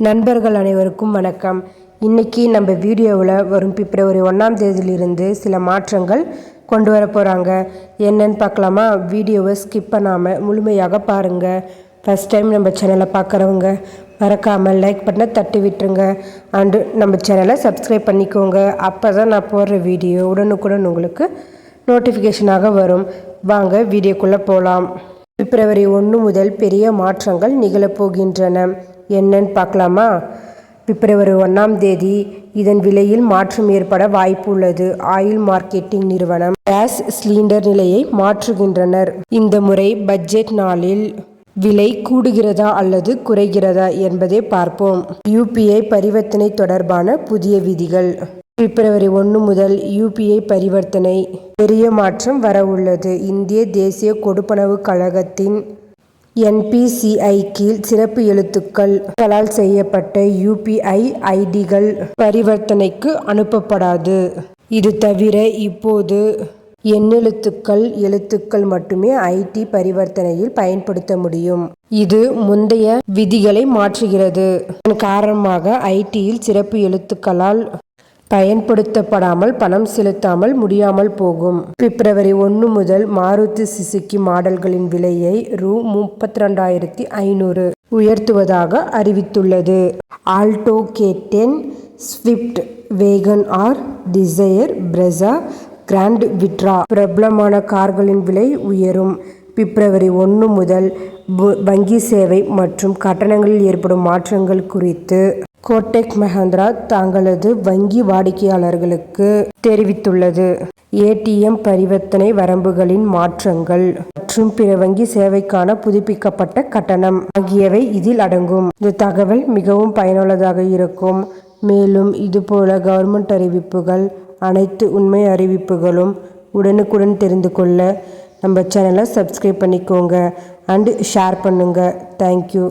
நண்பர்கள் அனைவருக்கும் வணக்கம். இன்றைக்கி நம்ம வீடியோவில் வரும் பிப்ரவரி 1ஆம் தேதியிலிருந்து சில மாற்றங்கள் கொண்டு வர போகிறாங்க. என்னன்னு பார்க்கலாமா? வீடியோவை ஸ்கிப் பண்ணாமல் முழுமையாக பாருங்கள். ஃபஸ்ட் டைம் நம்ம சேனலை பார்க்குறவங்க மறக்காமல் லைக் பண்ண தட்டி விட்டுருங்க. அண்டு நம்ம சேனலை சப்ஸ்கிரைப் பண்ணிக்கோங்க. அப்போ தான் நான் போடுற வீடியோ உடனுக்குடன் உங்களுக்கு நோட்டிஃபிகேஷனாக வரும். வாங்க வீடியோக்குள்ளே போகலாம். பிப்ரவரி 1 முதல் பெரிய மாற்றங்கள் நிகழப்போகின்றன. என்னன்னு பார்க்கலாமா? பிப்ரவரி 1ஆம் தேதி இதன் விலையில் மாற்றம் ஏற்பட வாய்ப்பு உள்ளது. ஆயில் மார்க்கெட்டிங் நிறுவனம் கேஸ் சிலிண்டர் நிலையை மாற்றுகின்றனர். இந்த முறை பட்ஜெட் நாளில் விலை கூடுகிறதா அல்லது குறைகிறதா என்பதை பார்ப்போம். UPI பரிவர்த்தனை தொடர்பான புதிய விதிகள். பிப்ரவரி 1 முதல் UPI பரிவர்த்தனை பெரிய மாற்றம் வர உள்ளது. இந்திய தேசிய கொடுப்பனவு கழகத்தின் NPCI கீழ் சிறப்பு எழுத்துக்களால் செய்யப்பட்ட UPI ஐடிகள் பரிவர்த்தனைக்கு அனுப்பப்படாது. இது தவிர இப்போது எழுத்துக்கள் மட்டுமே IT பரிவர்த்தனையில் பயன்படுத்த முடியும். இது முந்தைய விதிகளை மாற்றுகிறது. இதன் காரணமாக ITயில் சிறப்பு எழுத்துக்களால் பயன்படுத்தப்படாமல் பணம் செலுத்தாமல் முடியாமல் போகும். பிப்ரவரி 1 முதல் மாருதி சுசுகி மாடல்களின் விலையை ரூ.32,500 உயர்த்துவதாக அறிவித்துள்ளது. Alto K10, Swift, Wagon R, Dzire, Brezza, Grand Vitara பிரபலமான கார்களின் விலை உயரும். பிப்ரவரி 1 முதல் வங்கி சேவை மற்றும் கட்டணங்களில் ஏற்படும் மாற்றங்கள் குறித்து கோடக் மஹிந்திரா தங்களது வங்கி வாடிக்கையாளர்களுக்கு தெரிவித்துள்ளது. ATM பரிவர்த்தனை வரம்புகளின் மாற்றங்கள் மற்றும் பிற வங்கி சேவைக்கான புதுப்பிக்கப்பட்ட கட்டணம் ஆகியவை இதில் அடங்கும். இந்த தகவல் மிகவும் பயனுள்ளதாக இருக்கும். மேலும் இதுபோல கவர்மெண்ட் அறிவிப்புகள், அனைத்து உண்மை அறிவிப்புகளும் உடனுக்குடன் தெரிந்து கொள்ள நம்ம சேனலை சப்ஸ்கிரைப் பண்ணிக்கோங்க அண்டு ஷேர் பண்ணுங்கள். தேங்க்யூ.